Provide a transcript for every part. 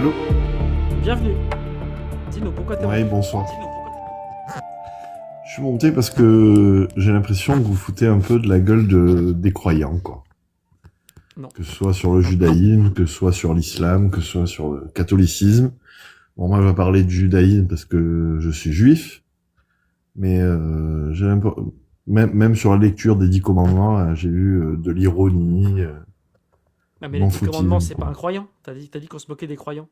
Allô? Bienvenue. Dis-nous pourquoi t'es Ouais, monté. bonsoir. Dis-nous pourquoi Je suis monté parce que j'ai l'impression que vous foutez un peu de la gueule des croyants, quoi. Non. Que ce soit sur le judaïsme, que ce soit sur l'islam, que ce soit sur le catholicisme. Bon, moi, je vais parler du judaïsme parce que je suis juif, mais j'ai même sur la lecture des 10 commandements, j'ai eu de l'ironie, Non, de mais les 10 commandements, l'enfoutisme, c'est pas quoi. un croyant. T'as dit qu'on se moquait des croyants.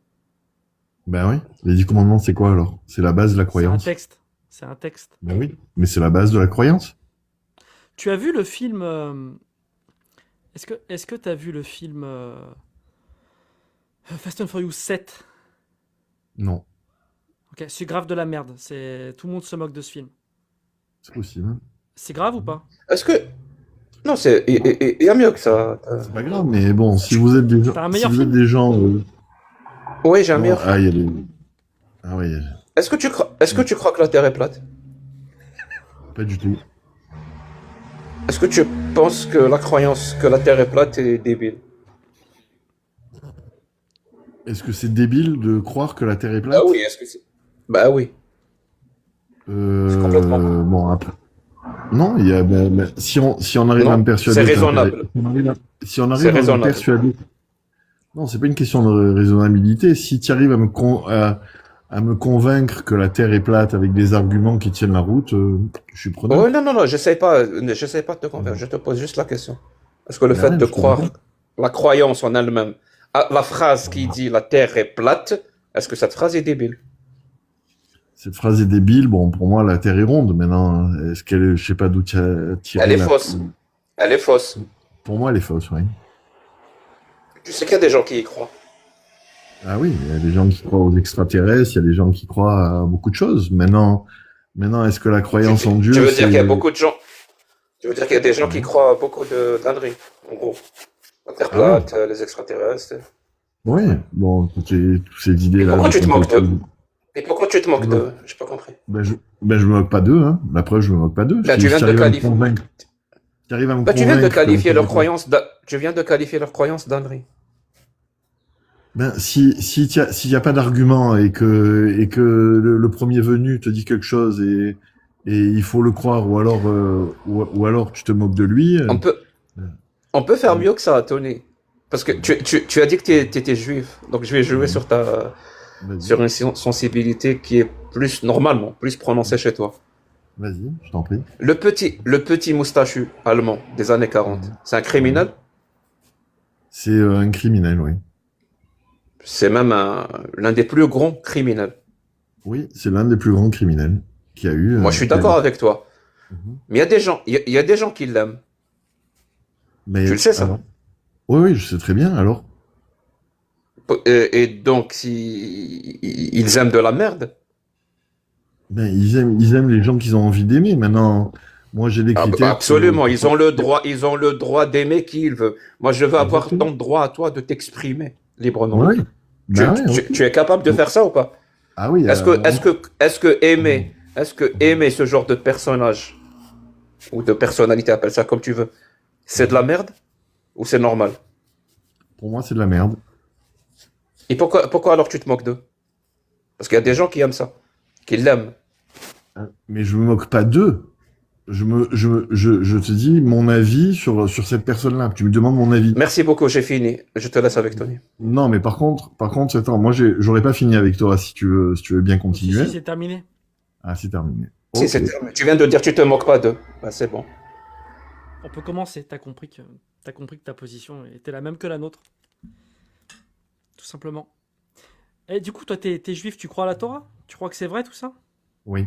Ben oui, les 10 commandements, c'est quoi alors? C'est la base de la C'est un croyance. texte. C'est un texte. Ben oui, mais c'est la base de la croyance. Tu as vu le film Est-ce que t'as vu le film Fast and Furious 7? Non, Ok, c'est grave de la merde. Tout le monde se moque de ce film. c'est possible. C'est grave ou pas? Est-ce que... Non, il y a mieux que ça. C'est pas grave, mais bon, si vous êtes des gens, T'as un si meilleur vous êtes film? des gens, Oui, j'ai un non, meilleur film. il y a des, ah oui, Est-ce que tu crois que la Terre est plate? pas du tout. Est-ce que tu penses que la croyance que la Terre est plate est débile? Est-ce que c'est débile de croire que la Terre est Bah plate? oui, est-ce que c'est... Bah oui, c'est complètement... Bon, après, non, si on arrive à Non, me c'est persuader que la Terre est, raisonnable. si on C'est arrive à me raisonnable. persuader, non, c'est pas une question de raisonnabilité. Si tu arrives à me convaincre que la Terre est plate avec des arguments qui tiennent la route, je suis Oh preneur. non, non, non, j'essaie pas de te convaincre, je te pose juste la question. Est-ce que le Ben fait ouais, de je comprends croire, bien. la croyance en elle-même, la phrase qui dit la Terre est plate, est-ce que cette phrase est débile? Cette phrase est débile. Bon, pour moi, la Terre est ronde. Maintenant, est-ce qu'elle, je sais pas d'où Elle tirer est la. fausse. Elle est fausse. Pour moi, elle est fausse, oui. Tu sais qu'il y a des gens qui y croient. Ah oui, il y a des gens qui croient aux extraterrestres, il y a des gens qui croient à beaucoup de choses. Maintenant, est-ce que la Tu, croyance en tu Dieu, veux dire qu'il y a c'est... beaucoup de gens, tu veux dire qu'il y a des gens qui Ouais. croient à beaucoup de dinneries, en gros. La Terre Ah oui, plate, les extraterrestres. oui. Bon, toutes ces Et idées-là pourquoi de tu te moques d'eux? complot. Et pourquoi tu te moques Ben, d'eux? J'ai pas compris. je me moque pas d'eux, hein. La preuve, je me moque pas d'eux. Là, Si tu viens tu de arrives à me qualifier, convaincre, si tu arrives à me là, tu viens de convaincre que la qualifier Terre leur est plate. croyance, tu viens de qualifier leur croyance d'ânerie. Ben, s'il y a pas d'argument et que le premier venu te dit quelque chose et il faut le croire ou alors tu te moques de lui, On peut, on peut faire ouais. mieux que ça, Tony. Parce que tu as dit que tu étais juif, donc je vais jouer Ouais. Vas-y, sur une sensibilité qui est plus, normalement, plus prononcée chez toi. vas-y, je t'en prie. Le petit moustachu allemand des années 40, Ouais. c'est un Ouais. criminel? C'est un criminel, oui. C'est même l'un des plus grands criminels. Oui, c'est l'un des plus grands criminels qui a eu. Moi, je suis Qui a d'accord eu. avec toi. Mhm. Mais il y a des gens, il y a des gens qui l'aiment. Tu le Mais sais, ça. alors? Oui, oui, je sais très bien. Alors, Et donc, si ils aiment de la merde, ben, ils aiment les gens qu'ils ont envie d'aimer. Maintenant, moi, j'ai des ah, bah, critères absolument, pour- ils ont le droit d'aimer qui ils veulent. Moi, je veux avoir Exactement. ton droit à toi de t'exprimer librement. Oui. Ben ouais, ouais. Tu es capable de faire ça ou pas? Ah oui. Est-ce que aimer ce genre de personnage ou de personnalité, appelle ça comme tu veux, c'est de la merde ou c'est normal? Pour moi, c'est de la merde. Et pourquoi alors tu te moques d'eux? Parce qu'il y a des gens qui aiment ça, qui l'aiment. Mais je me moque pas d'eux. Je te dis mon avis sur cette personne-là. Tu me demandes mon avis. Merci beaucoup, j'ai fini. Je te laisse avec Tony. Non, mais par contre, attends, moi, j'aurais pas fini avec toi si tu veux bien Si, continuer. c'est terminé. Ah, c'est terminé. Si, Ok. c'est terminé. Tu viens de dire que tu te moques pas d'eux. Bah, c'est bon. On peut commencer. T'as compris que ta position était la même que la nôtre. Tout simplement. Et du coup, toi, t'es juif, tu crois à la Torah? Tu crois que c'est vrai tout ça? Oui.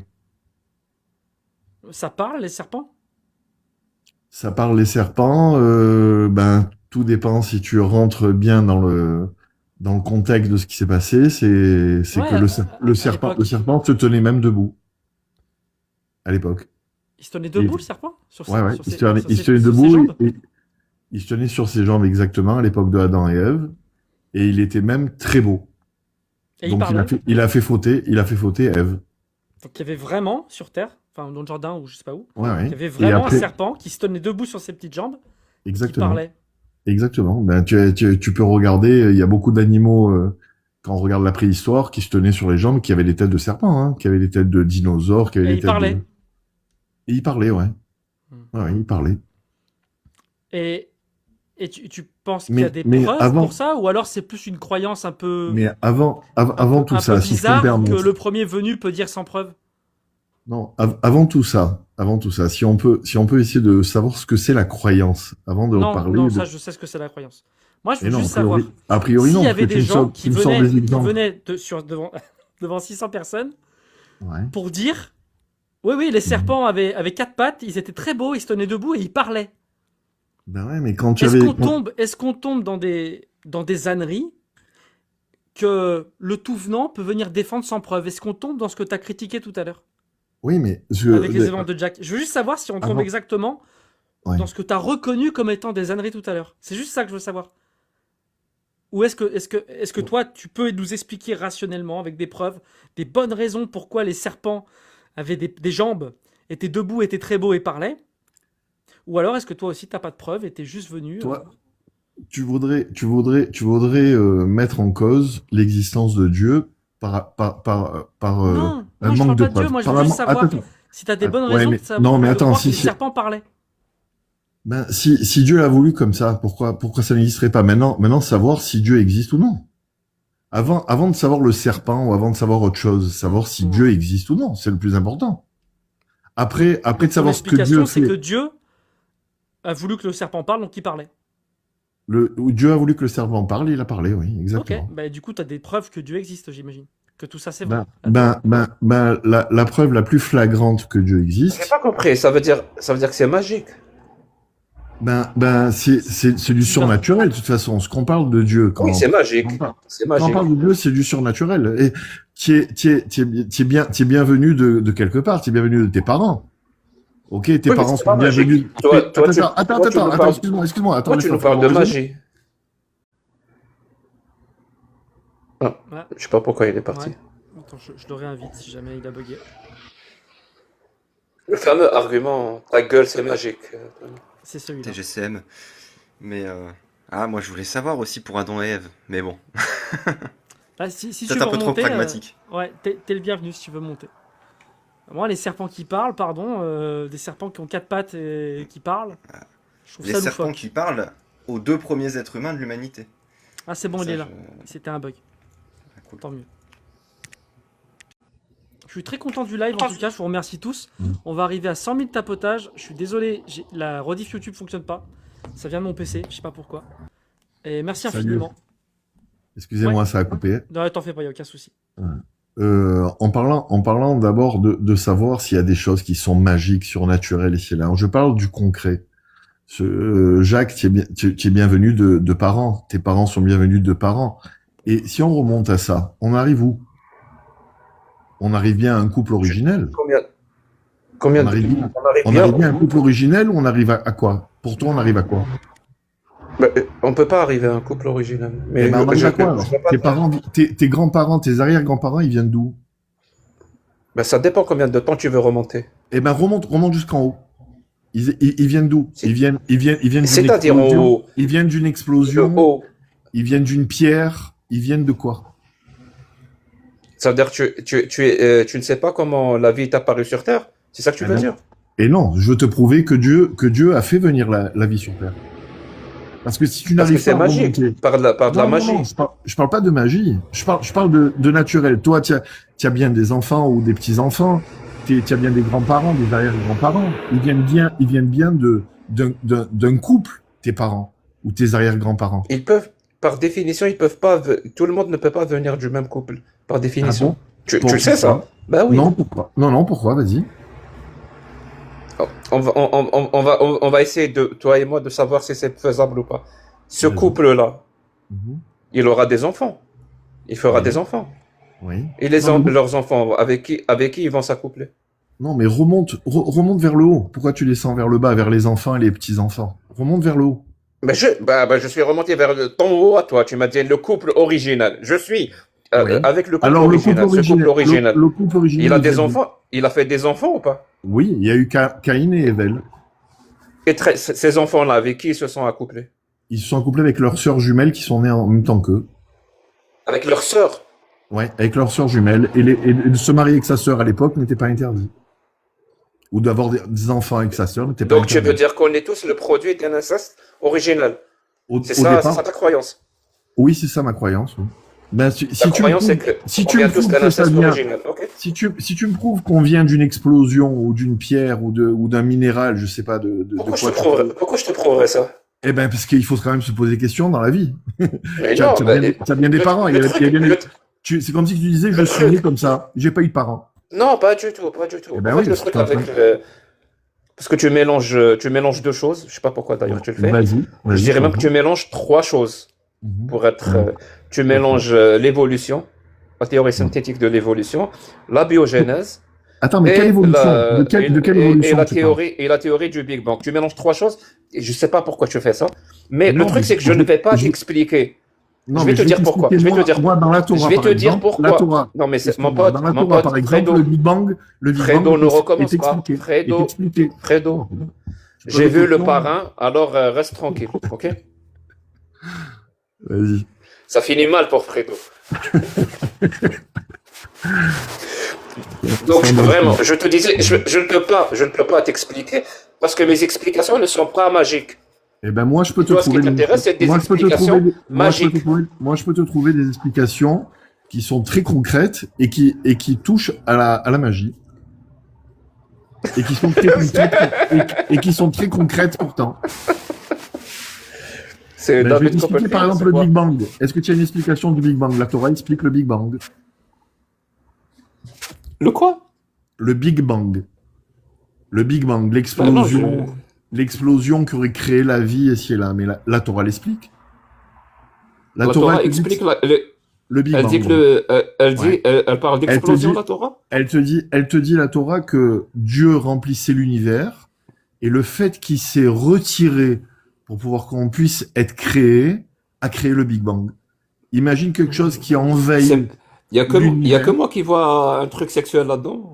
Ça parle, les serpents? Ça parle les serpents, ben tout dépend si tu rentres bien dans le contexte de ce qui s'est passé. C'est Ouais, que le à serpent l'époque. se tenait même debout à l'époque. Il se tenait Et- debout, le serpent? Ouais, ouais, Sur il ses, se tenait, sur il se ses- tenait sur ses debout jambes? et il se tenait sur ses jambes exactement à l'époque de Adam et Ève et il était même très beau. Et il Donc parlait? il a fait fauter Ève. Donc il y avait vraiment sur Terre, enfin dans le jardin ou je sais pas où, Ouais, il ouais. y avait Et vraiment un après, serpent qui se tenait debout sur ses petites jambes, qui exactement. parlait. Exactement. Ben, tu peux regarder, il y a beaucoup d'animaux quand on regarde la préhistoire, qui se tenaient sur les jambes, qui avaient des têtes de serpents, hein, qui avaient des têtes de dinosaures, qui avaient Et des il têtes parlait. de... Et ils parlaient, ouais. Hmm. Ouais, ils parlaient. Et tu penses qu'il y a des Mais preuves avant, pour ça, ou alors c'est plus une croyance mais avant tout un peu ça, si je peux me bizarre que permettre. le premier venu peut dire sans preuve? Non, avant tout ça, si on peut essayer de savoir ce que c'est la croyance, avant de Non, parler non, de... ça je sais ce que c'est la croyance. Moi je Mais veux non, juste savoir a priori non, s'il y parce que avait des gens tu me sors des qui exemples. venaient devant, devant 600 personnes Ouais. pour dire oui, les serpents avaient quatre pattes, ils étaient très beaux, ils se tenaient debout et ils parlaient. Ben ouais, mais quand tu Est-ce avais... qu'on tombe dans des âneries que le tout venant peut venir défendre sans preuve? Est-ce qu'on tombe dans ce que tu as critiqué tout à l'heure Oui, mais... avec les événements de Jack? Je veux juste savoir si on tombe Avant- exactement Ouais. dans ce que tu as reconnu comme étant des âneries tout à l'heure. C'est juste ça que je veux savoir. Ou est-ce que toi, tu peux nous expliquer rationnellement, avec des preuves, des bonnes raisons pourquoi les serpents avaient des jambes, étaient debout, étaient très beaux et parlaient? Ou alors est-ce que toi aussi, t'as pas de preuves et t'es juste venu... Toi, tu voudrais mettre en cause l'existence de Dieu par Non, un je manque parle de pas de Dieu, preuves. moi je Par veux un juste man- savoir Attends, si t'as des bonnes ouais, raisons mais de savoir non, mais attends, croire que les si serpents parlaient. ben si Dieu l'a voulu comme ça, pourquoi ça n'existerait pas maintenant savoir si Dieu existe ou non. Avant de savoir le serpent ou avant de savoir autre chose, savoir si Dieu existe ou non, c'est le plus important. Après de Ton savoir ce que Dieu explication, c'est fait. que Dieu a voulu que le serpent parle, donc il parlait. Dieu a voulu que le serpent parle, il a parlé, oui, Ok, exactement. bah du coup, t'as des preuves que Dieu existe, j'imagine. Que tout ça, c'est vrai. La preuve la plus flagrante que Dieu J'ai existe, pas compris, ça veut dire que c'est magique. c'est du surnaturel, de toute façon. Ce qu'on parle de Dieu, Oui, c'est magique. C'est quand on magique. parle de Dieu, c'est du surnaturel. Et t'es bienvenu de quelque part, t'es bienvenu de tes parents. Ok, tes Oui, mais parents c'est pas sont bienvenus. magique. Toi, tu nous parles- Excuse-moi, attends, Toi, tu laisse-moi nous parles de finir. magie. Ah, Ouais. je sais pas pourquoi il est parti. Ouais. Attends, je le réinvite si jamais il a bugué. Le fameux argument, ta gueule, c'est magique. C'est celui-là. TGCM. Mais moi je voulais savoir aussi pour Adam et Ève. Mais bon, Ah, si tu peut-être veux un peu trop remonter, pragmatique. ouais, t'es le bienvenu si tu veux monter. Moi, les serpents qui parlent, des serpents qui ont quatre pattes et qui parlent, je trouve Les ça serpents loufoque. qui parlent aux deux premiers êtres humains de l'humanité. Ah, c'est bon, il Ça, est là. C'était un bug. Cool. Tant mieux. Je suis très content du live en tout cas, je vous remercie tous. On va arriver à 100 000 tapotages. Je suis désolé, la rediff YouTube fonctionne pas. Ça vient de mon PC, je sais pas pourquoi. Et merci Salut. infiniment. Excusez-moi, ça a coupé. Non, t'en fais pas, y a aucun souci. En parlant d'abord de savoir s'il y a des choses qui sont magiques, surnaturelles ici et là. Je parle du concret. Jacques, tu es bienvenu de parents. Tes parents sont bienvenus de parents. Et si on remonte à ça, on arrive où? On arrive bien à un couple originel. Combien On de arrive bien, on arrive on bien arrive bien à un couple originel ou on arrive à quoi? Pour toi, on arrive à quoi? On peut pas arriver à un couple original. Eh ben, on arrive à quoi alors? je vois pas- Tes parents, tes grands-parents, tes arrière-grands-parents, ils viennent d'où? Ça dépend combien de temps tu veux remonter. Eh ben, remonte jusqu'en haut. Ils viennent d'où? C'est- Ils viennent d'une C'est-à-dire explosion. au Ils viennent d'une explosion. haut. Ils viennent d'une pierre. Ils viennent de quoi? Ça veut dire que tu ne sais pas comment la vie est apparue sur Terre? C'est ça que tu Ah veux non. dire? Et non, je veux te prouver que Dieu a fait venir la vie sur Terre. Parce que si tu Parce que n'arrives c'est pas à magique. remonter... Par de la Non, magie. non, je parle pas de magie. Je parle de naturel. Toi, tu as bien des enfants ou des petits-enfants. Tu as bien des grands-parents, des arrière-grands-parents. Ils viennent bien d'un couple, tes parents ou tes arrière-grands-parents. Ils peuvent, par définition, ils peuvent pas. Tout le monde ne peut pas venir du même couple. Par définition. Ah bon? Tu Pour- le sais ça? Bah oui. Non, pourquoi? Non, pourquoi? Vas-y. On va essayer toi et moi, de savoir si c'est faisable ou pas. Ce Vas-y. couple-là, Mhm. il aura des enfants. Il fera Oui. des enfants. Oui. Et Non, mais- leurs enfants, avec qui ils vont s'accoupler? Non, mais remonte vers le haut. Pourquoi tu descends vers le bas, vers les enfants et les petits-enfants? Remonte vers le haut. Je suis remonté vers ton haut à toi. Tu m'as dit le couple original. Je suis Oui. avec le couple Alors, original. Ce couple original. le couple original. Il a des vient de- enfants? Il a fait des enfants ou pas? Oui, il y a eu Caïn et Evel. Et ces enfants-là, avec qui ils se sont accouplés? Ils se sont accouplés avec leurs sœurs jumelles qui sont nées en même temps qu'eux. Avec leur sœur. Ouais, avec leur sœur jumelle. Et de se marier avec sa sœur à l'époque n'était pas interdit. Ou d'avoir des enfants avec sa sœur n'était pas Donc tu interdit. veux dire qu'on est tous le produit d'un inceste original. C'est Au ça, départ, c'est ça ta croyance. oui, c'est ça ma croyance. Oui. Ben, Ta croyance, c'est que si on tu vient me tous prouves d'un que ça inceste vient, original. Ok. si tu me prouves qu'on vient d'une explosion ou d'une pierre ou d'un minéral, je sais pas de Pourquoi quoi. pourquoi je te prouverais ça? Eh ben, parce qu'il faut quand même se poser des questions dans la vie. Mais Tu non, as bien des parents. C'est comme si tu disais, je le suis né truc- comme ça. J'ai pas eu de parents. non, pas du tout, pas du tout. Eh ben En fait, oui, le c'est truc pas avec vrai. parce que tu mélanges deux choses. Je sais pas pourquoi d'ailleurs tu le fais. Vas-y. Je dirais même que tu mélanges trois choses Mhm. pour être. Mhm. Tu mélanges l'évolution, la théorie synthétique de l'évolution, la biogénèse Attends, mais et quelle évolution? la, De quelle évolution tu parles? et la théorie du Big Bang. Tu mélanges trois choses. Et je sais pas pourquoi tu fais ça, mais Non, le truc mais c'est que je ne vais pas je- t'expliquer. Non, Je vais mais te dire pourquoi. t'expliquer, Je vais te dire. moi, dans la Torah, Je vais par te dire exemple, pourquoi. la Torah. Non, mais c'est mon Excuse-moi, pote, dans la mon Torah, pote, par exemple, Fredo, le Big Bang Fredo, ne est recommence pas. expliqué. Fredo, Est expliqué. Fredo, Je j'ai pose vu la le question. parrain, alors reste tranquille, ok? Vas-y. Ça finit mal pour Fredo. Donc vraiment, je te disais, je ne peux pas t'expliquer parce que mes explications ne sont pas magiques. Eh ben, moi, je peux te Toi, ce qui trouver t'intéresse, c'est des moi, je peux te explications trouver magiques. moi, je peux te trouver des explications qui sont très concrètes et qui touchent à la magie. Et qui sont très concrètes, et qui sont très concrètes pourtant. C'est Ben, je vais David t'expliquer par Copperfield, exemple c'est le quoi? Big Bang. Est-ce que tu as une explication du Big Bang? La Torah explique le Big Bang. Le quoi? Le Big Bang. Le Big Bang, Bah non, l'explosion qui aurait créé la vie et ci et là. Mais la Torah l'explique. la Torah elle te dit explique, le Big elle Bang. dit que Ouais. elle parle d'explosion, dit- la Torah? Elle te dit la Torah que Dieu remplissait l'univers et le fait qu'il s'est retiré pour pouvoir qu'on puisse être créé a créé le Big Bang. Imagine quelque chose qui envahit. Il y a que l'univers. moi qui vois un truc sexuel là-dedans.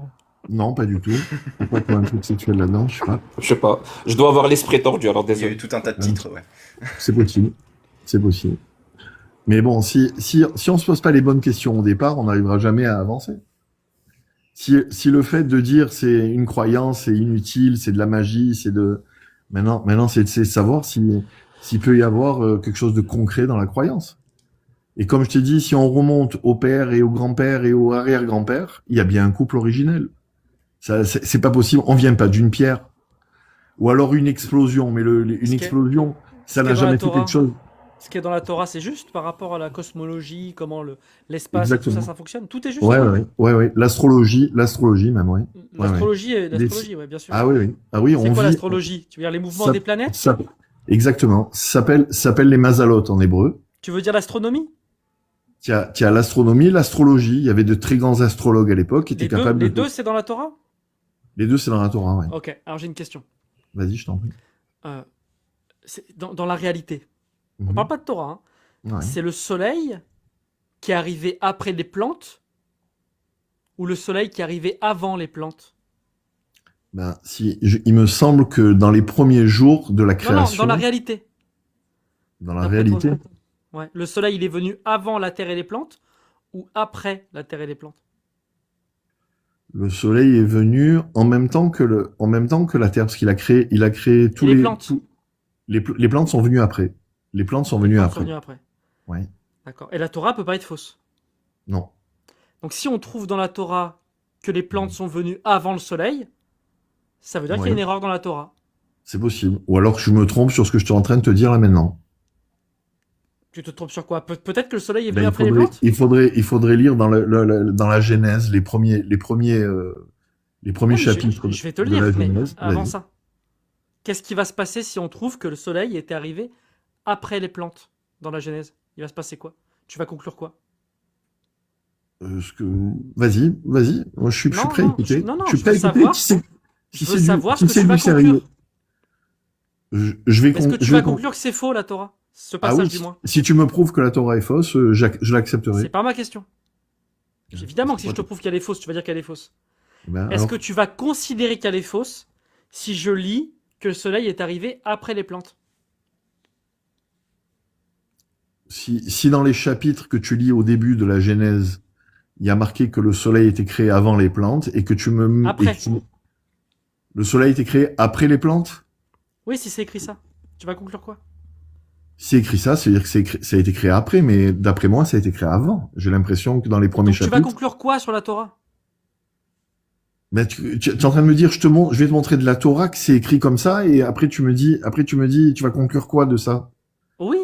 Non, pas du tout. Pourquoi tu as un truc sexuel là-dedans? Je sais pas. Je sais pas. Je dois avoir l'esprit tordu, alors Il y a désolé. eu tout un tas de titres, ouais. C'est possible. C'est possible. Mais bon, si on se pose pas les bonnes questions au départ, on n'arrivera jamais à avancer. Si le fait de dire c'est une croyance, c'est inutile, c'est de la magie, maintenant c'est de savoir s'il peut y avoir quelque chose de concret dans la croyance. Et comme je t'ai dit, si on remonte au père et au grand-père et au arrière-grand-père, il y a bien un couple originel. Ça, c'est pas possible. On vient pas d'une pierre. Ou alors une explosion, mais une explosion, ça qui n'a est dans la jamais fait Torah. quelque chose. Ce qui est dans la Torah, c'est juste par rapport à la cosmologie, comment l'espace et tout Exactement. ça fonctionne. Tout est juste. Ouais. L'astrologie même, ouais. L'astrologie, ouais, bien sûr. Ah oui. Ah oui, C'est on quoi vit. l'astrologie? Tu veux dire les mouvements Ça- des planètes? ça- Exactement. Ça s'appelle les mazalot en hébreu. Tu veux dire l'astronomie? Tu as l'astronomie, l'astrologie. Il y avait de très grands astrologues à l'époque qui étaient capables Les de. deux, c'est dans la Torah? Les deux, c'est dans la Torah, ouais. Ok, alors j'ai une question. Vas-y, je t'en prie. Dans la réalité, on Mhm. parle pas de Torah, hein. Ouais. C'est le soleil qui est arrivé après les plantes ou le soleil qui est arrivé avant les plantes? Ben, il me semble que dans les premiers jours de la Non, création. dans la réalité. Dans la D'après réalité. toi. Ouais. Le soleil, il est venu avant la terre et les plantes ou après la terre et les plantes? Le soleil est venu en même temps que la terre, parce qu'il a créé tous Et les plantes. les plantes sont venues après. Les plantes sont venues Ils sont après. venus après. Ouais. D'accord. Et la Torah peut pas être fausse. Non. Donc si on trouve dans la Torah que les plantes sont venues avant le soleil, ça veut dire qu'il y a Ouais. une erreur dans la Torah. C'est possible. Ou alors que je me trompe sur ce que je suis en train de te dire là maintenant. Tu te trompes sur quoi? Peut-être que le soleil est venu Ben, après les plantes? il faudrait lire dans dans la Genèse les premiers Ouais, chapitres je vais te de lire, la mais Genèse. avant Vas-y. ça, qu'est-ce qui va se passer si on trouve que le soleil était arrivé après les plantes dans la Genèse? Il va se passer quoi? Tu vas conclure quoi? Vas-y. Moi, je suis Non, prêt à non, écouter. non, je suis je prêt à veux écouter. savoir- Si Je c'est veux du- savoir si ce que c'est tu vas du sérieux. conclure. Je vais Est-ce que tu je vas vais con- conclure que c'est faux la Torah? Ce Ah passage oui, du moins. si tu me prouves que la Torah est fausse, je l'accepterai. C'est pas ma question. Évidemment que si je te prouve qu'elle est fausse, tu vas dire qu'elle est fausse. Ben, Est-ce alors, que tu vas considérer qu'elle est fausse si je lis que le soleil est arrivé après les plantes? si dans les chapitres que tu lis au début de la Genèse, il y a marqué que le soleil était créé avant les plantes et que Après. le soleil était créé après les plantes? Oui, si c'est écrit ça. Tu vas conclure quoi? Si c'est écrit ça, c'est-à-dire que ça a été créé après, mais d'après moi, ça a été créé avant. J'ai l'impression que dans les premiers Donc tu vas chapitres. conclure quoi sur la Torah? Mais tu es en train de me dire, je vais te montrer de la Torah que c'est écrit comme ça, et après tu me dis, tu vas conclure quoi de ça? Oui.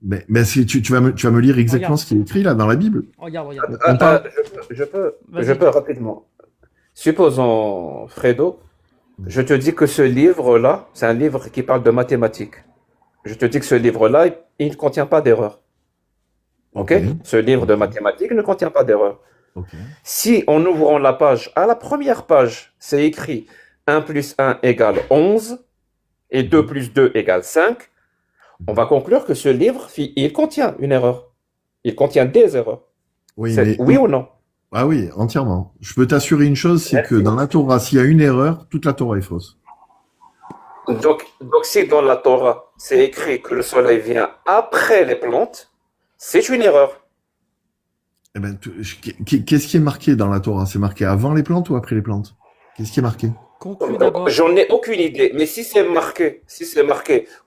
Mais tu vas me lire exactement Regarde. ce qui est écrit là dans la Bible. Regarde. On parle- Je Vas-y. peux rapidement. Supposons, Fredo, je te dis que ce livre-là, c'est un livre qui parle de mathématiques. Je te dis que ce livre-là, il ne contient pas d'erreur. Ok? Ce livre de mathématiques ne contient pas d'erreur. Ok. Si en ouvrant la page, à la première page, c'est écrit 1 plus 1 égale 11 et 2 plus 2 égale 5, on va conclure que ce livre, il contient une erreur. Il contient des erreurs. Oui, C'est mais oui ou non? ah oui, entièrement. Je peux t'assurer une chose, c'est Merci. que dans la Torah, s'il y a une erreur, toute la Torah est fausse. Donc si dans la Torah, c'est écrit que le soleil vient après les plantes, c'est une erreur. Eh ben, qu'est-ce qui est marqué dans la Torah? C'est marqué avant les plantes ou après les plantes? Qu'est-ce qui est marqué? Conclue d'abord. J'en ai aucune idée, mais si c'est marqué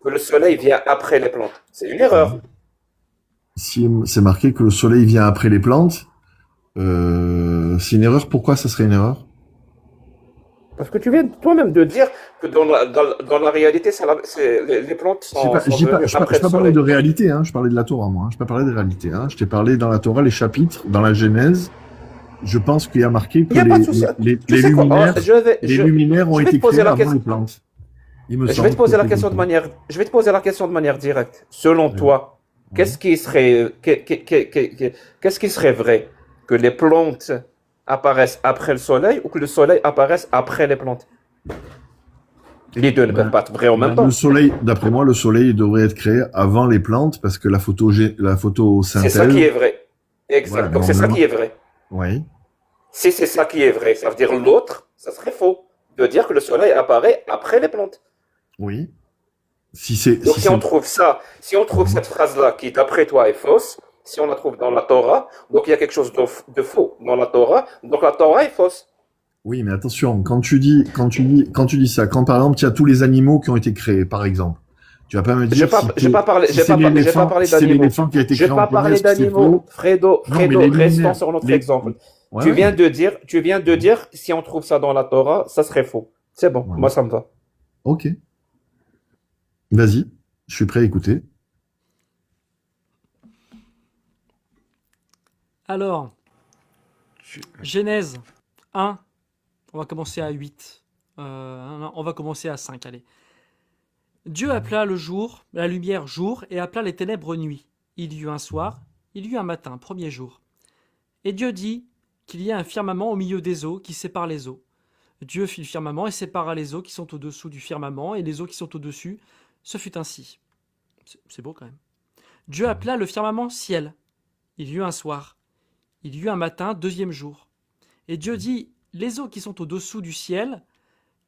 que le soleil vient après les plantes, c'est une erreur. Si c'est marqué que le soleil vient après les plantes, c'est une erreur. Pourquoi ça serait une erreur? Parce que tu viens toi-même de dire que dans la réalité, les plantes sont J'ai venues pas après le parlé soleil. de réalité, hein. Je parlais de la Torah, moi. Hein. Je pas parlé de réalité, hein. Je t'ai parlé dans la Torah, les chapitres, dans la Genèse. Je pense qu'il y a marqué que Il y a pas de souci. Tu les sais quoi? luminaires, Je luminaires ont je vais été te poser créés la avant question. les plantes. Il me vais semble te poser que la c'est question comme de ça. manière, je vais te poser la question de manière directe. Selon Ouais. toi, Ouais. qu'est-ce qui serait vrai? Que les plantes apparaissent après le soleil ou que le soleil apparaisse après les plantes? Les deux ne Ben, peuvent pas être vrais en même temps. Le soleil, d'après moi, le soleil devrait être créé avant les plantes parce que la C'est ça qui photosynthèse. est vrai. Exact. Voilà, Donc c'est ça normalement. qui est vrai. Oui. Si c'est ça qui est vrai, ça veut dire l'autre, ça serait faux. De dire que le soleil apparaît après les plantes. Oui. Si c'est, Donc si si on c'est, trouve ça, si on trouve cette phrase-là qui d'après toi est fausse, si on la trouve dans la Torah, donc il y a quelque chose de faux dans la Torah, donc la Torah est fausse. oui, mais attention, quand tu dis ça, quand par exemple, il y a tous les animaux qui ont été créés, par exemple, tu vas pas me dire J'ai pas parlé, si c'est parlé si c'est d'animaux. l'éléphant qui a été J'ai créé en pas premier, parlé est-ce que c'est d'animaux. faux? Fredo, Non, mais les restons luminaires, sur notre les, exemple. ouais, Tu viens de dire, si on trouve ça dans la Torah, ça serait faux. C'est bon, ouais. moi ça me va. Ok. Vas-y. Je suis prêt à écouter. Alors, Genèse 1, on va commencer à 8. Non, on va commencer à 5, allez. Dieu appela le jour, la lumière jour, et appela les ténèbres nuit. Il y eut un soir, il y eut un matin, premier jour. Et Dieu dit qu'il y a un firmament au milieu des eaux qui sépare les eaux. Dieu fit le firmament et sépara les eaux qui sont au-dessous du firmament et les eaux qui sont au-dessus. Ce fut ainsi. C'est beau quand même. Dieu appela le firmament ciel. Il y eut un soir. Il y eut un matin, deuxième jour. Et Dieu dit, les eaux qui sont au-dessous du ciel,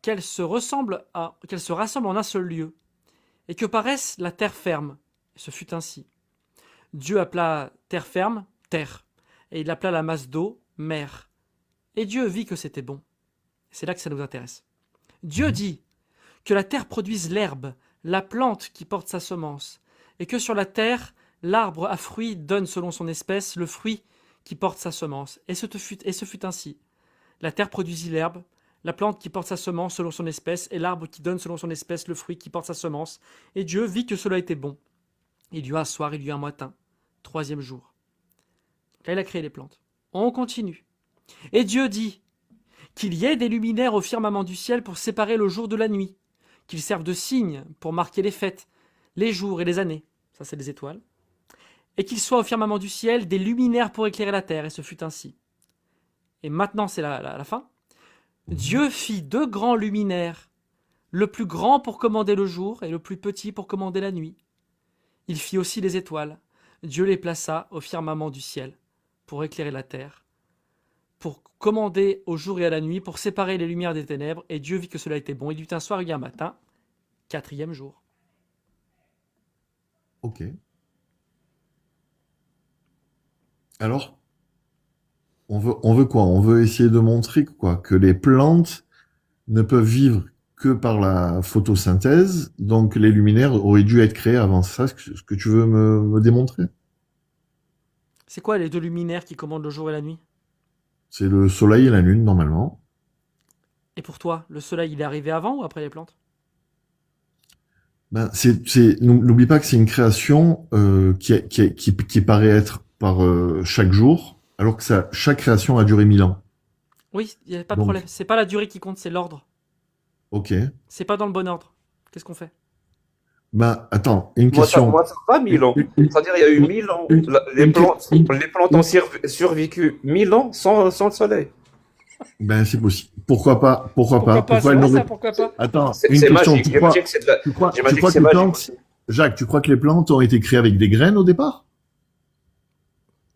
qu'elles se rassemblent en un seul lieu, et que paraisse la terre ferme. Et ce fut ainsi. Dieu appela terre ferme, terre, et il appela la masse d'eau, mer. Et Dieu vit que c'était bon. C'est là que ça nous intéresse. Dieu dit que la terre produise l'herbe, la plante qui porte sa semence, et que sur la terre, l'arbre à fruits donne selon son espèce le fruit qui porte sa semence. Et ce fut ainsi. La terre produisit l'herbe, la plante qui porte sa semence selon son espèce, et l'arbre qui donne selon son espèce le fruit qui porte sa semence. Et Dieu vit que cela était bon. Il y eut un soir, il y eut un matin, troisième jour. Là, il a créé les plantes. On continue. Et Dieu dit qu'il y ait des luminaires au firmament du ciel pour séparer le jour de la nuit, qu'ils servent de signe pour marquer les fêtes, les jours et les années. Ça, c'est les étoiles. Et qu'il soit au firmament du ciel des luminaires pour éclairer la terre. Et ce fut ainsi. Et maintenant, c'est la fin. Dieu fit deux grands luminaires, le plus grand pour commander le jour et le plus petit pour commander la nuit. Il fit aussi les étoiles. Dieu les plaça au firmament du ciel pour éclairer la terre, pour commander au jour et à la nuit, pour séparer les lumières des ténèbres. Et Dieu vit que cela était bon. Il y eut un soir, il y eut un matin, quatrième jour. Ok. Alors, on veut quoi? On veut essayer de montrer quoi? Que les plantes ne peuvent vivre que par la photosynthèse, donc les luminaires auraient dû être créés avant ça, ce que tu veux me démontrer? C'est quoi les deux luminaires qui commandent le jour et la nuit? C'est le soleil et la lune, normalement. Et pour toi, le soleil, il est arrivé avant ou après les plantes? Ben, n'oublie pas que c'est une création qui paraît être par chaque jour, alors que chaque création a duré 1000 ans. Oui, il n'y a pas de Donc, problème. C'est pas la durée qui compte, c'est l'ordre. ok. C'est pas dans le bon ordre. Qu'est-ce qu'on fait? Ben, attends, une Moi, question. ça va 1000 ans. Une, une, C'est-à-dire, il y a eu 1000 ans. une, une- Les plantes ont survécu 1000 ans sans le soleil. Ben, c'est possible. Pourquoi pas? Pourquoi pas? Pourquoi pas? Pourquoi C'est elles vrai n'auraient... ça, pourquoi pas? Attends, C'est une c'est question. magique. J'imagine que c'est de la- Tu j'imagine que crois c'est que les magique plantes, aussi. Jacques, tu crois que les plantes ont été créées avec des graines au départ?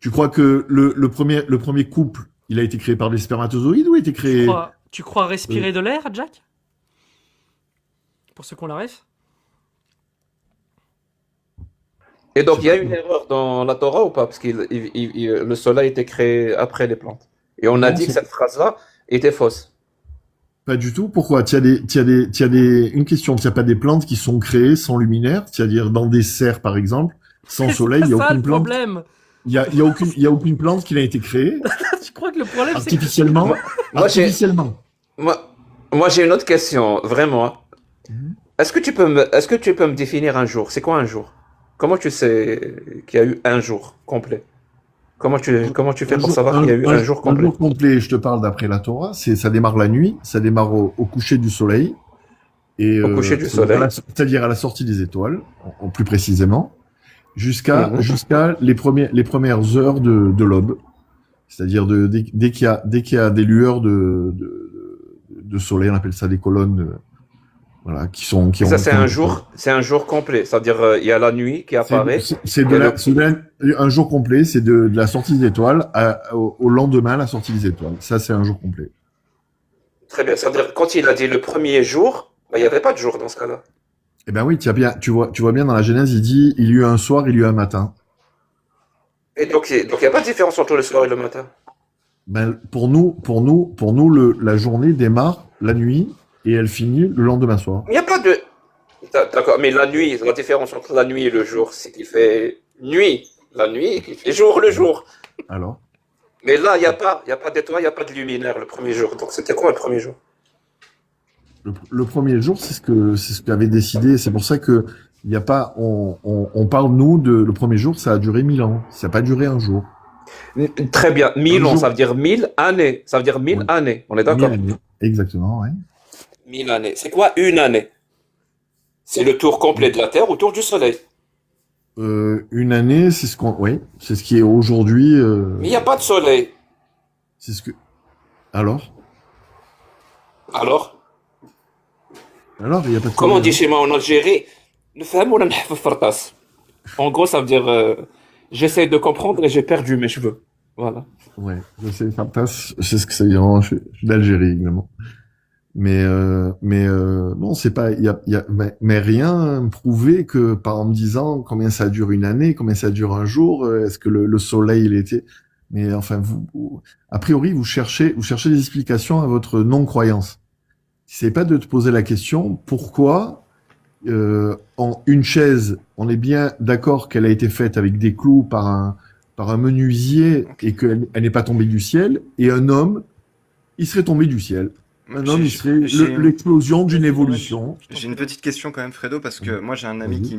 Tu crois que le premier couple, il a été créé par des spermatozoïdes ou a été créé, Tu crois euh, respirer de l'air, Jack? Pour ceux qui ont la ref? Et donc, je sais il y a pas. une erreur dans la Torah ou pas? Parce que le soleil a été créé après les plantes. Et on a Non, dit que cette phrase-là était fausse. pas du tout. Pourquoi? Une question. Il n'y a pas des plantes qui sont créées sans luminaire, c'est-à-dire dans des serres, par exemple, sans Mais c'est soleil, pas il n'y a ça le aucune plante, problème! il y a aucune plante qui n'a été créée Tu crois que le problème c'est que... artificiellement, Moi, moi, j'ai, artificiellement. moi, moi, j'ai une autre question, vraiment. Mhm. Est-ce que tu peux me définir un jour? C'est quoi un jour? Comment tu sais qu'il y a eu un jour complet? Comment tu fais pour savoir qu'il y a eu un jour Un complet? jour complet, je te parle d'après la Torah, ça démarre la nuit, ça démarre au coucher du soleil, et Au coucher du c'est-à-dire soleil. c'est-à-dire à la sortie des étoiles, plus précisément, Mhm. jusqu'à les premières heures de l'aube, c'est-à-dire dès qu'il y a des lueurs de soleil, on appelle ça des colonnes, voilà, Et ça, qui ont c'est un jour complet. C'est-à-dire, il y a la nuit qui apparaît. Il y a un jour complet, c'est de la sortie des étoiles au lendemain la sortie des étoiles. Ça, c'est un jour complet. Très bien. C'est-à-dire, quand il a dit le premier jour, bah, il n'y avait pas de jour dans ce cas-là. Eh ben oui, tu vois bien dans la Genèse, il dit, il y eut un soir, il y eut un matin. Et donc, il n'y a pas de différence entre le soir et le matin. Ben, la journée démarre la nuit et elle finit le lendemain soir. Il n'y a pas de... D'accord, mais la nuit, la différence entre la nuit et le jour, c'est qu'il fait nuit la nuit et qu'il fait jour le jour. Alors, Mais là, il y a pas d'étoiles, il n'y a pas de luminaire le premier jour. Donc, c'était quoi le premier jour? le premier jour, c'est ce qu'avait décidé. C'est pour ça que il y a pas, on parle nous de le premier jour, ça a duré 1000 ans. Ça n'a pas duré un jour. Très bien. Un 1000 ans, jour, ça veut dire 1000 années. Ça veut dire 1000 ouais, années. On est 1000 d'accord? années. Exactement, ouais. 1000 années. C'est quoi une année? C'est le tour complet de la Terre autour du Soleil. Une année, oui, c'est ce qui est aujourd'hui, Mais il n'y a pas de Soleil. c'est ce que, alors, Alors, il n'y a pas de comme on soleil, dit alors. chez moi en Algérie, نفهم ولا نحفظ فرطاس. En gros, ça veut dire j'essaie de comprendre et j'ai perdu mes cheveux. Voilà. Ouais, je sais, Fartas, c'est ce que ça veut dire. Non, je suis d'Algérie, évidemment. Non, c'est pas, mais rien prouvé que, par en me disant combien ça dure une année, combien ça dure un jour, est-ce que le soleil, il était, mais enfin, a priori, vous cherchez des explications à votre non-croyance. C'est pas de te poser la question, pourquoi, en une chaise, on est bien d'accord qu'elle a été faite avec des clous par un menuisier Ok. et qu'elle elle n'est pas tombée du ciel, et un homme, il serait tombé du ciel. Un homme, il serait l'explosion d'une C'est dommage. évolution. Je t'en J'ai une prie. petite question quand même, Fredo, parce que moi j'ai un ami Vas-y.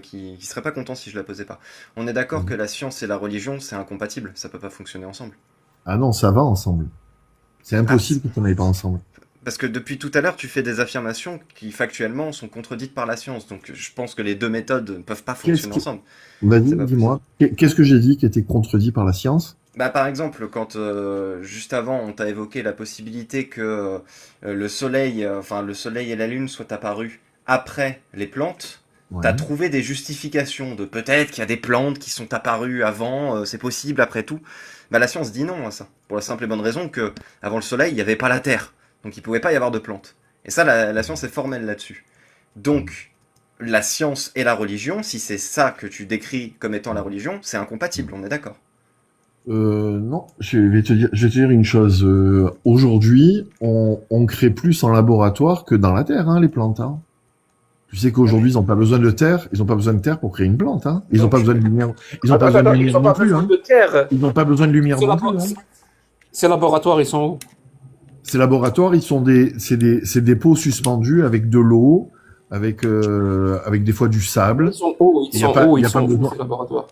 qui serait pas content si je la posais pas. On est d'accord que la science et la religion, c'est incompatible, ça peut pas fonctionner ensemble. Ah non, ça va ensemble. C'est Ah, impossible que ça n'aille pas ensemble. parce que depuis tout à l'heure, tu fais des affirmations qui factuellement sont contredites par la science, donc je pense que les deux méthodes ne peuvent pas Qu'est-ce fonctionner que... ensemble. Vas-y, C'est pas dis-moi. possible. Qu'est-ce que j'ai dit qui était contredit par la science? Bah, par exemple, quand juste avant on t'a évoqué la possibilité que le soleil et la lune soient apparus après les plantes, Ouais. t'as trouvé des justifications de peut-être qu'il y a des plantes qui sont apparues avant, c'est possible après tout. Bah, la science dit non à ça, pour la simple et bonne raison que avant le soleil il n'y avait pas la Terre, donc il pouvait pas y avoir de plantes. Et ça, la science est formelle là-dessus. Donc, la science et la religion, si c'est ça que tu décris comme étant la religion, c'est incompatible, on est d'accord. Non, je vais te dire une chose. Aujourd'hui, on crée plus en laboratoire que dans la terre, hein, les plantes. Hein. Tu sais qu'aujourd'hui, ils n'ont pas besoin de terre. Ils n'ont pas besoin de terre pour créer une plante. Hein. Ils n'ont pas besoin de lumière. Ils n'ont pas besoin de Ils lumière n'ont non pas plus. besoin Hein. de terre. Ils n'ont pas besoin de lumière Ces non plus. labo- Hein. ces laboratoires, ils sont où? Ces laboratoires, c'est des pots suspendus avec de l'eau, avec des fois du sable. Ils sont où? Il y a pas, il y a pas besoin. Ces laboratoires?